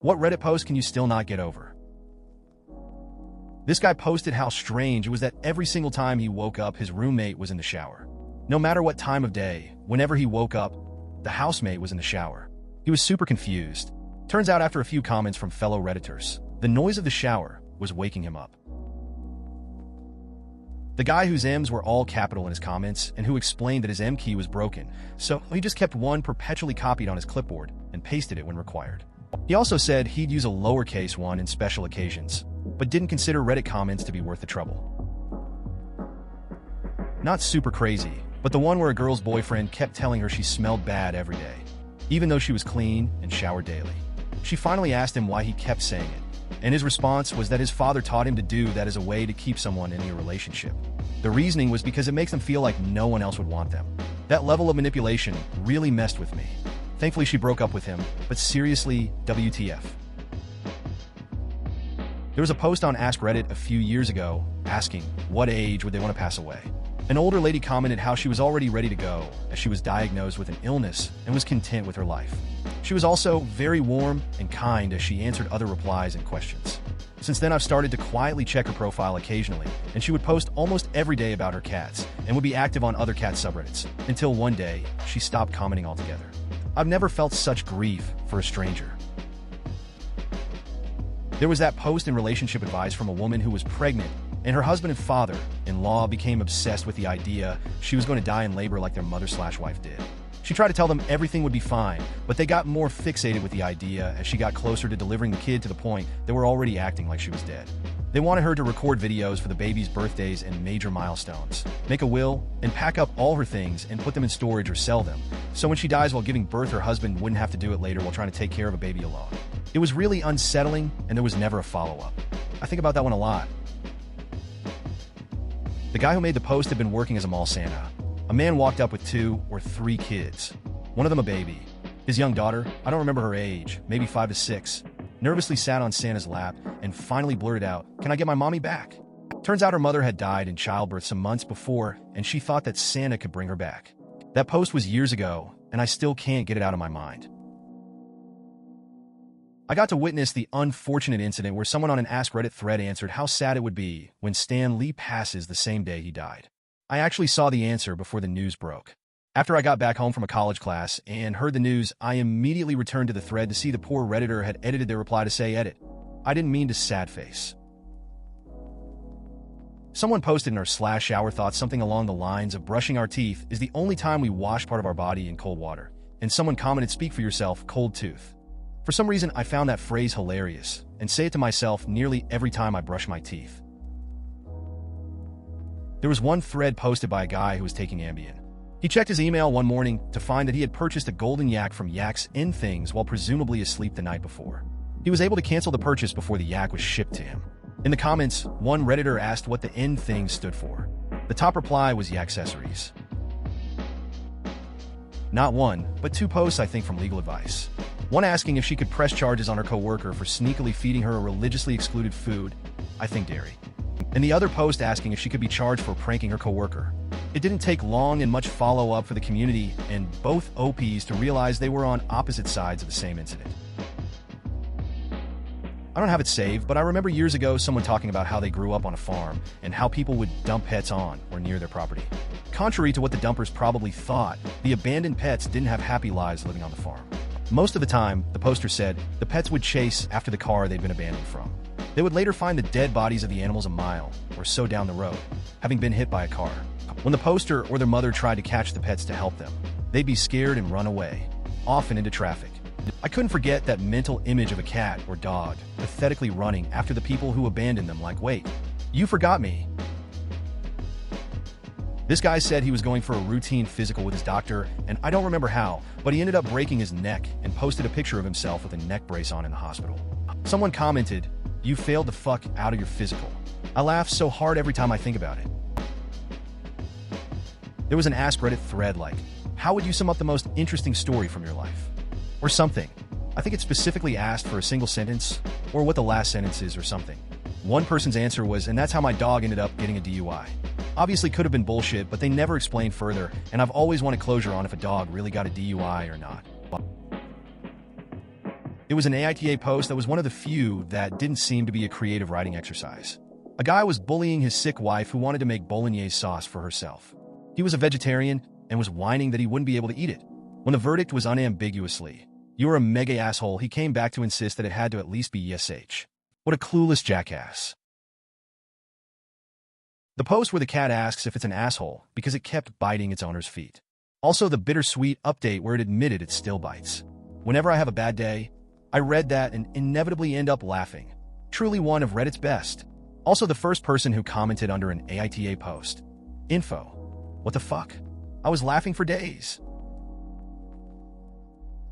What Reddit post can you still not get over? This guy posted how strange it was that every single time he woke up, his roommate was in the shower. No matter what time of day, whenever he woke up, the housemate was in the shower. He was super confused. Turns out after a few comments from fellow Redditors, the noise of the shower was waking him up. The guy whose M's were all capital in his comments and who explained that his M key was broken, so he just kept one perpetually copied on his clipboard and pasted it when required. He also said he'd use a lowercase one in special occasions, but didn't consider Reddit comments to be worth the trouble. Not super crazy, but the one where a girl's boyfriend kept telling her she smelled bad every day, even though she was clean and showered daily. She finally asked him why he kept saying it, and his response was that his father taught him to do that as a way to keep someone in a relationship. The reasoning was because it makes them feel like no one else would want them. That level of manipulation really messed with me. Thankfully, she broke up with him, but seriously, WTF. There was a post on AskReddit a few years ago asking what age would they want to pass away. An older lady commented how she was already ready to go as she was diagnosed with an illness and was content with her life. She was also very warm and kind as she answered other replies and questions. Since then, I've started to quietly check her profile occasionally, and she would post almost every day about her cats and would be active on other cat subreddits, until one day, she stopped commenting altogether. I've never felt such grief for a stranger. There was that post in relationship advice from a woman who was pregnant, and her husband and father-in-law became obsessed with the idea she was going to die in labor like their mother/wife did. She tried to tell them everything would be fine, but they got more fixated with the idea as she got closer to delivering the kid to the point they were already acting like she was dead. They wanted her to record videos for the baby's birthdays and major milestones, make a will, and pack up all her things and put them in storage or sell them, so when she dies while giving birth, her husband wouldn't have to do it later while trying to take care of a baby alone. It was really unsettling, and there was never a follow-up. I think about that one a lot. The guy who made the post had been working as a mall Santa. A man walked up with 2 or 3 kids, one of them a baby. His young daughter, I don't remember her age, maybe 5 to 6, nervously sat on Santa's lap and finally blurted out, "Can I get my mommy back?" Turns out her mother had died in childbirth some months before, and she thought that Santa could bring her back. That post was years ago, and I still can't get it out of my mind. I got to witness the unfortunate incident where someone on an AskReddit thread answered how sad it would be when Stan Lee passes the same day he died. I actually saw the answer before the news broke. After I got back home from a college class and heard the news, I immediately returned to the thread to see the poor Redditor had edited their reply to say, "Edit. I didn't mean to sad face." Someone posted in rSlash shower thought something along the lines of brushing our teeth is the only time we wash part of our body in cold water. And someone commented, "Speak for yourself, cold tooth." For some reason, I found that phrase hilarious and say it to myself nearly every time I brush my teeth. There was one thread posted by a guy who was taking Ambien. He checked his email one morning to find that he had purchased a golden yak from Yak's In Things while presumably asleep the night before. He was able to cancel the purchase before the yak was shipped to him. In the comments, one Redditor asked what the In Things stood for. The top reply was Yaccessories. Not one, but 2 posts, I think, from legal advice. One asking if she could press charges on her coworker for sneakily feeding her a religiously excluded food, I think dairy. And the other post asking if she could be charged for pranking her coworker. It didn't take long and much follow-up for the community and both OPs to realize they were on opposite sides of the same incident. I don't have it saved, but I remember years ago someone talking about how they grew up on a farm and how people would dump pets on or near their property. Contrary to what the dumpers probably thought, the abandoned pets didn't have happy lives living on the farm. Most of the time, the poster said, the pets would chase after the car they'd been abandoned from. They would later find the dead bodies of the animals a mile or so down the road, having been hit by a car. When the poster or their mother tried to catch the pets to help them, they'd be scared and run away, often into traffic. I couldn't forget that mental image of a cat or dog pathetically running after the people who abandoned them like, "Wait, you forgot me." This guy said he was going for a routine physical with his doctor, and I don't remember how, but he ended up breaking his neck and posted a picture of himself with a neck brace on in the hospital. Someone commented, "You failed the fuck out of your physical." I laugh so hard every time I think about it. There was an AskReddit thread like, "How would you sum up the most interesting story from your life?" Or something. I think it specifically asked for a single sentence, or what the last sentence is or something. One person's answer was, "And that's how my dog ended up getting a DUI." Obviously could have been bullshit, but they never explained further, and I've always wanted closure on if a dog really got a DUI or not. It was an AITA post that was one of the few that didn't seem to be a creative writing exercise. A guy was bullying his sick wife who wanted to make bolognese sauce for herself. He was a vegetarian and was whining that he wouldn't be able to eat it. When the verdict was unambiguously, "You are a mega asshole," he came back to insist that it had to at least be yes. What a clueless jackass. The post where the cat asks if it's an asshole because it kept biting its owner's feet. Also the bittersweet update where it admitted it still bites. Whenever I have a bad day, I read that and inevitably end up laughing. Truly one of Reddit's best. Also the first person who commented under an AITA post. Info. What the fuck? I was laughing for days.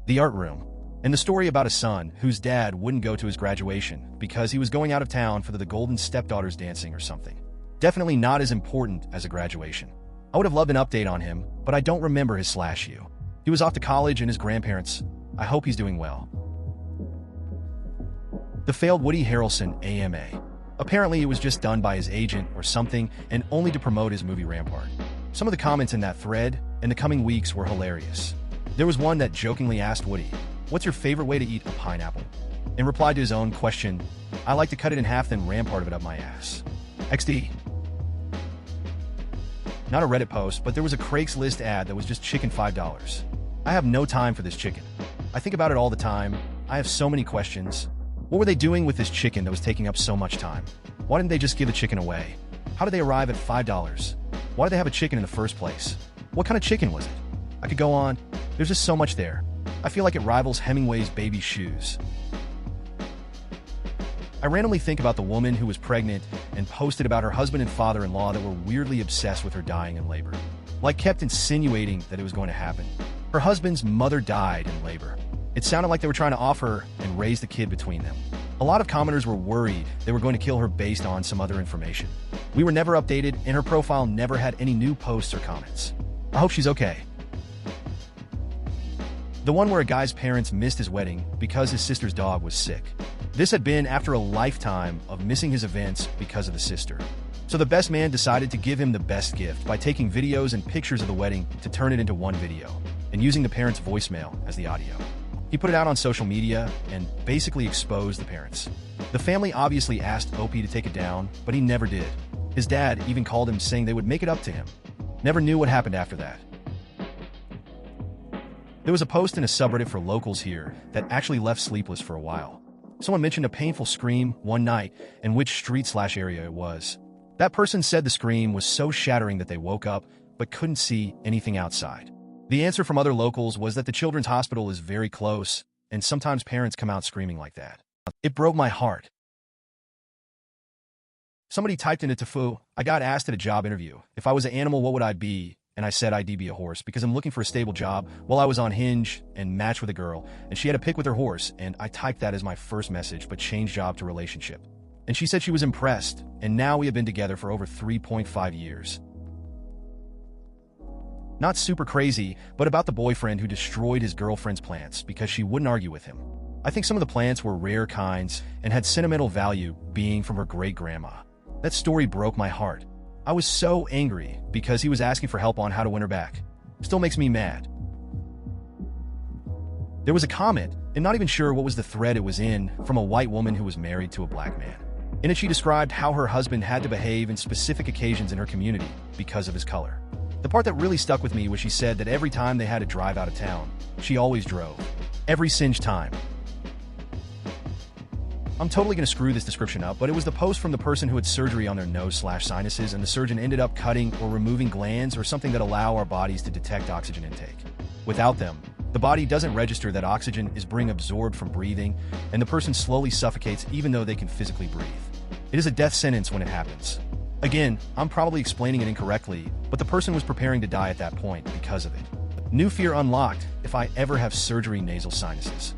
The art room. And the story about a son whose dad wouldn't go to his graduation because he was going out of town for the Golden Stepdaughters dancing or something. Definitely not as important as a graduation. I would have loved an update on him, but I don't remember his /u. He was off to college and his grandparents. I hope he's doing well. The failed Woody Harrelson AMA. Apparently it was just done by his agent or something and only to promote his movie Rampart. Some of the comments in that thread in the coming weeks were hilarious. There was one that jokingly asked Woody, "What's your favorite way to eat a pineapple?" In reply to his own question, "I like to cut it in half then ram part of it up my ass." XD. Not a Reddit post, but there was a Craigslist ad that was just chicken $5. I have no time for this chicken. I think about it all the time. I have so many questions. What were they doing with this chicken that was taking up so much time? Why didn't they just give the chicken away? How did they arrive at $5? Why did they have a chicken in the first place? What kind of chicken was it? I could go on. There's just so much there. I feel like it rivals Hemingway's Baby Shoes. I randomly think about the woman who was pregnant and posted about her husband and father-in-law that were weirdly obsessed with her dying in labor. Like kept insinuating that it was going to happen. Her husband's mother died in labor. It sounded like they were trying to off her and raise the kid between them. A lot of commenters were worried they were going to kill her based on some other information. We were never updated and her profile never had any new posts or comments. I hope she's okay. The one where a guy's parents missed his wedding because his sister's dog was sick. This had been after a lifetime of missing his events because of the sister. So the best man decided to give him the best gift by taking videos and pictures of the wedding to turn it into one video, and using the parents' voicemail as the audio. He put it out on social media and basically exposed the parents. The family obviously asked Opie to take it down, but he never did. His dad even called him saying they would make it up to him. Never knew what happened after that. There was a post in a subreddit for locals here that actually left sleepless for a while. Someone mentioned a painful scream one night and which street/area it was. That person said the scream was so shattering that they woke up but couldn't see anything outside. The answer from other locals was that the children's hospital is very close, and sometimes parents come out screaming like that. It broke my heart. Somebody typed into TIFU, "I got asked at a job interview, if I was an animal, what would I be? And I said I'd be a horse because I'm looking for a stable job." While I was on Hinge and matched with a girl, and she had a pic with her horse, and I typed that as my first message, but changed job to relationship. And she said she was impressed, and now we have been together for over 3.5 years. Not super crazy, but about the boyfriend who destroyed his girlfriend's plants because she wouldn't argue with him. I think some of the plants were rare kinds and had sentimental value being from her great-grandma. That story broke my heart. I was so angry because he was asking for help on how to win her back. Still makes me mad. There was a comment, and not even sure what was the thread it was in, from a white woman who was married to a black man. In it, she described how her husband had to behave in specific occasions in her community because of his color. The part that really stuck with me was she said that every time they had to drive out of town, she always drove. Every singe time. I'm totally going to screw this description up, but it was the post from the person who had surgery on their nose/sinuses, and the surgeon ended up cutting or removing glands or something that allow our bodies to detect oxygen intake. Without them, the body doesn't register that oxygen is being absorbed from breathing, and the person slowly suffocates even though they can physically breathe. It is a death sentence when it happens. Again, I'm probably explaining it incorrectly, but the person was preparing to die at that point because of it. New fear unlocked if I ever have surgery nasal sinuses.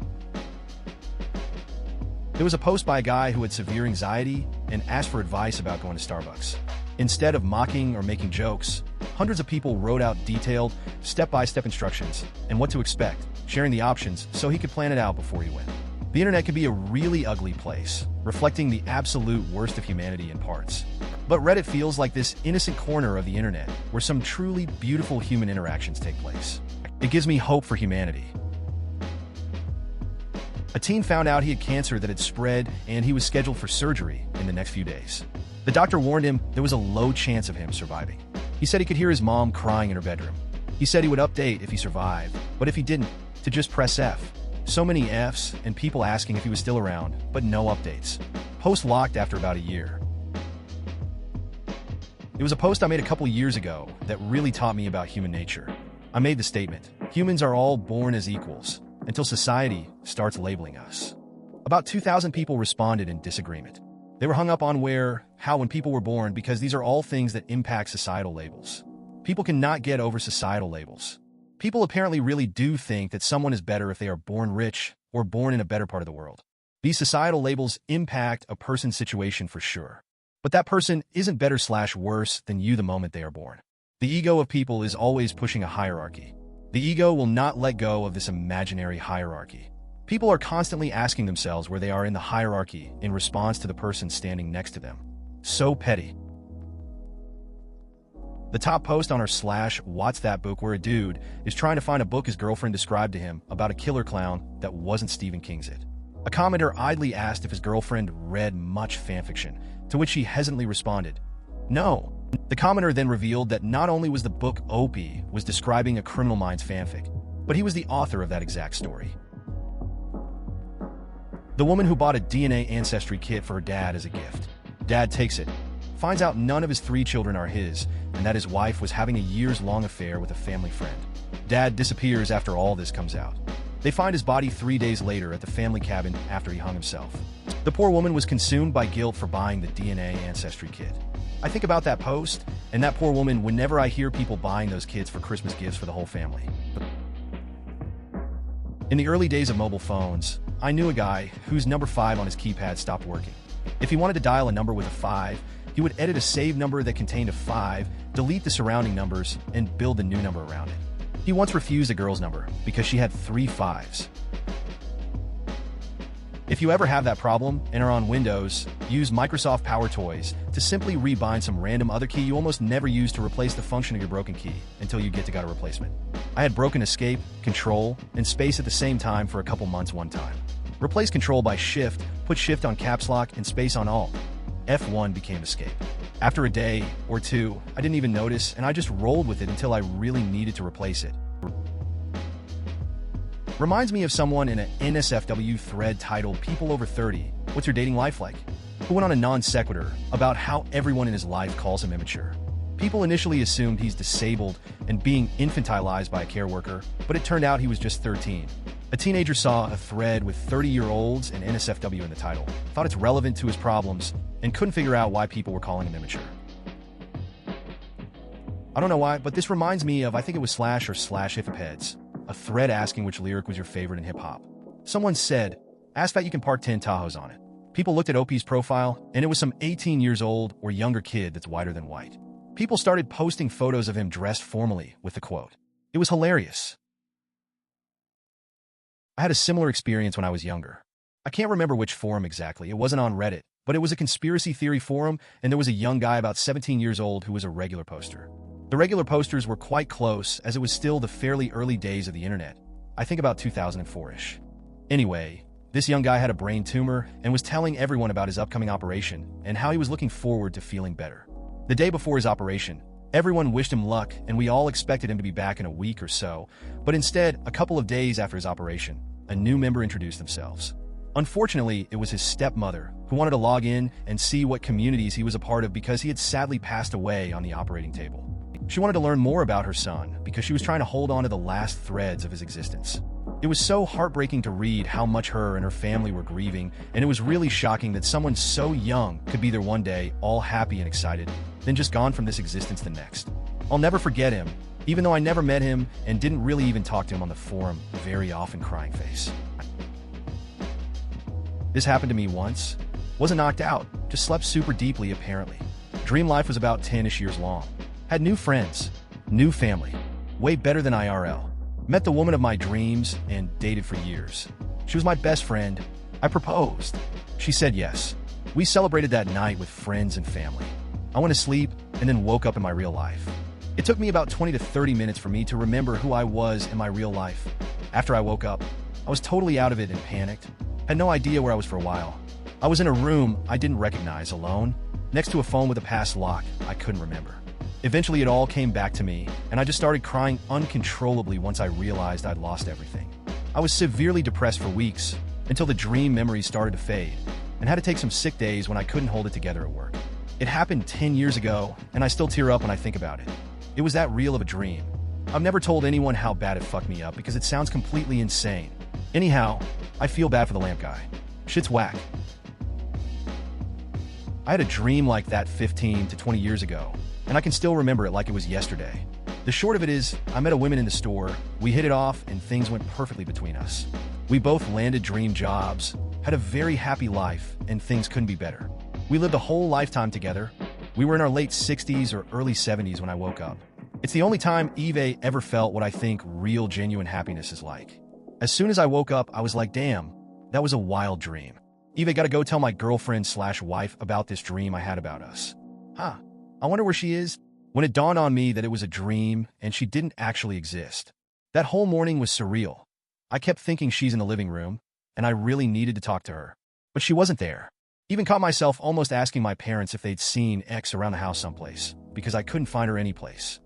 There was a post by a guy who had severe anxiety and asked for advice about going to Starbucks. Instead of mocking or making jokes, hundreds of people wrote out detailed, step-by-step instructions and what to expect, sharing the options so he could plan it out before he went. The internet can be a really ugly place, reflecting the absolute worst of humanity in parts. But Reddit feels like this innocent corner of the internet where some truly beautiful human interactions take place. It gives me hope for humanity. A teen found out he had cancer that had spread, and he was scheduled for surgery in the next few days. The doctor warned him there was a low chance of him surviving. He said he could hear his mom crying in her bedroom. He said he would update if he survived, but if he didn't, to just press F. So many Fs, and people asking if he was still around, but no updates. Post locked after about a year. It was a post I made a couple years ago that really taught me about human nature. I made the statement, humans are all born as equals, until society starts labeling us. About 2,000 people responded in disagreement. They were hung up on how when people were born, because these are all things that impact societal labels. People cannot get over societal labels. People apparently really do think that someone is better if they are born rich or born in a better part of the world. These societal labels impact a person's situation for sure. But that person isn't better/worse than you the moment they are born. The ego of people is always pushing a hierarchy. The ego will not let go of this imaginary hierarchy. People are constantly asking themselves where they are in the hierarchy in response to the person standing next to them. So petty. The top post on r/slash What's That Book, where a dude is trying to find a book his girlfriend described to him about a killer clown that wasn't Stephen King's It. A commenter idly asked if his girlfriend read much fanfiction, to which he hesitantly responded, no. The commenter then revealed that not only was the book Opie was describing a Criminal Minds fanfic, but he was the author of that exact story. The woman who bought a DNA ancestry kit for her dad as a gift. Dad takes it, finds out none of his 3 children are his, and that his wife was having a years-long affair with a family friend. Dad disappears after all this comes out. They find his body 3 days later at the family cabin after he hung himself. The poor woman was consumed by guilt for buying the DNA ancestry kit. I think about that post and that poor woman whenever I hear people buying those kits for Christmas gifts for the whole family. In the early days of mobile phones, I knew a guy whose number 5 on his keypad stopped working. If he wanted to dial a number with a 5, he would edit a saved number that contained a 5, delete the surrounding numbers, and build a new number around it. He once refused a girl's number because she had 3 5s. If you ever have that problem and are on Windows, use Microsoft Power Toys to simply rebind some random other key you almost never use to replace the function of your broken key until you get a replacement. I had broken Escape, Control, and Space at the same time for a couple months one time. Replace Control by Shift, put Shift on Caps Lock and Space on Alt. F1 became Escape. After a day or two, I didn't even notice, and I just rolled with it until I really needed to replace it. Reminds me of someone in an NSFW thread titled People Over 30, What's Your Dating Life Like?, who went on a non sequitur about how everyone in his life calls him immature. People initially assumed he's disabled and being infantilized by a care worker, but it turned out he was just 13. A teenager saw a thread with 30-year-olds and NSFW in the title, thought it's relevant to his problems, and couldn't figure out why people were calling him immature. I don't know why, but this reminds me of, I think it was Slash or Slash Hipheads, a thread asking which lyric was your favorite in hip-hop. Someone said, ask that you can park 10 Tahoes on it. People looked at OP's profile, and it was some 18 years old or younger kid that's whiter than white. People started posting photos of him dressed formally with the quote. It was hilarious. I had a similar experience when I was younger. I can't remember which forum exactly. It wasn't on Reddit, but it was a conspiracy theory forum, and there was a young guy about 17 years old who was a regular poster. The regular posters were quite close, as it was still the fairly early days of the internet. I think about 2004-ish. Anyway, this young guy had a brain tumor and was telling everyone about his upcoming operation and how he was looking forward to feeling better. The day before his operation, everyone wished him luck and we all expected him to be back in a week or so, but instead, a couple of days after his operation, a new member introduced themselves. Unfortunately, it was his stepmother, who wanted to log in and see what communities he was a part of because he had sadly passed away on the operating table. She wanted to learn more about her son because she was trying to hold on to the last threads of his existence. It was so heartbreaking to read how much her and her family were grieving, and it was really shocking that someone so young could be there one day, all happy and excited, then just gone from this existence the next. I'll never forget him, even though I never met him and didn't really even talk to him on the forum, very often crying face. This happened to me once. Wasn't knocked out, just slept super deeply apparently. Dream life was about 10-ish years long. Had new friends, new family, way better than IRL. Met the woman of my dreams and dated for years. She was my best friend. I proposed. She said yes. We celebrated that night with friends and family. I went to sleep and then woke up in my real life. It took me about 20 to 30 minutes for me to remember who I was in my real life. After I woke up, I was totally out of it and panicked. Had no idea where I was for a while. I was in a room I didn't recognize, alone, next to a phone with a pass lock I couldn't remember. Eventually, it all came back to me, and I just started crying uncontrollably once I realized I'd lost everything. I was severely depressed for weeks, until the dream memories started to fade, and had to take some sick days when I couldn't hold it together at work. It happened 10 years ago, and I still tear up when I think about it. It was that real of a dream. I've never told anyone how bad it fucked me up because it sounds completely insane. Anyhow, I feel bad for the lamp guy. Shit's whack. I had a dream like that 15 to 20 years ago, and I can still remember it like it was yesterday. The short of it is, I met a woman in the store, we hit it off, and things went perfectly between us. We both landed dream jobs, had a very happy life, and things couldn't be better. We lived a whole lifetime together. We were in our late 60s or early 70s when I woke up. It's the only time Eve ever felt what I think real, genuine happiness is like. As soon as I woke up, I was like, damn, that was a wild dream. Eve gotta go tell my girlfriend/wife about this dream I had about us. I wonder where she is? When it dawned on me that it was a dream and she didn't actually exist. That whole morning was surreal. I kept thinking she's in the living room, and I really needed to talk to her. But she wasn't there. Even caught myself almost asking my parents if they'd seen X around the house someplace, because I couldn't find her anyplace.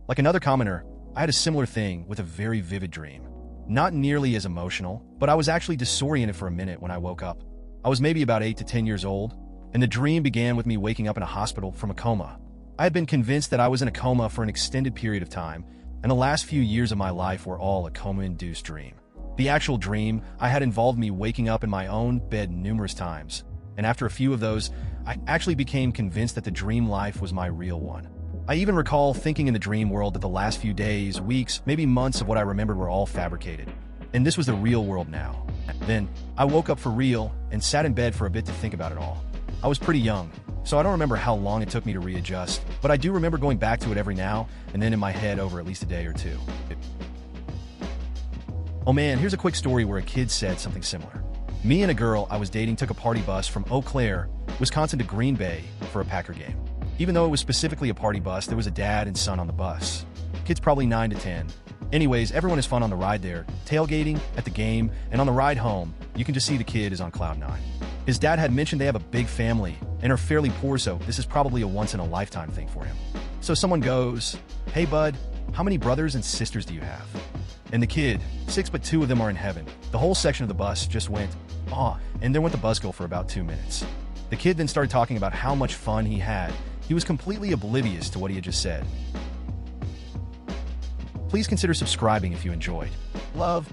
Like another commenter, I had a similar thing with a very vivid dream. Not nearly as emotional, but I was actually disoriented for a minute when I woke up. I was maybe about 8 to 10 years old, and the dream began with me waking up in a hospital from a coma. I had been convinced that I was in a coma for an extended period of time, and the last few years of my life were all a coma-induced dream. The actual dream I had involved me waking up in my own bed numerous times, and after a few of those, I actually became convinced that the dream life was my real one. I even recall thinking in the dream world that the last few days, weeks, maybe months of what I remembered were all fabricated, and this was the real world now. Then, I woke up for real and sat in bed for a bit to think about it all. I was pretty young, so I don't remember how long it took me to readjust, but I do remember going back to it every now and then in my head over at least a day or two. Oh man, here's a quick story where a kid said something similar. Me and a girl I was dating took a party bus from Eau Claire, Wisconsin to Green Bay for a Packer game. Even though it was specifically a party bus, there was a dad and son on the bus. Kid's probably 9 to 10. Anyways, everyone is fun on the ride there, tailgating, at the game, and on the ride home, you can just see the kid is on cloud 9. His dad had mentioned they have a big family and are fairly poor, so this is probably a once-in-a-lifetime thing for him. So someone goes, "Hey bud, how many brothers and sisters do you have?" And the kid, 6 but 2 of them are in heaven. The whole section of the bus just went, "Aw," and there went the bus go for about 2 minutes. The kid then started talking about how much fun he had. He was completely oblivious to what he had just said. Please consider subscribing if you enjoyed. Love.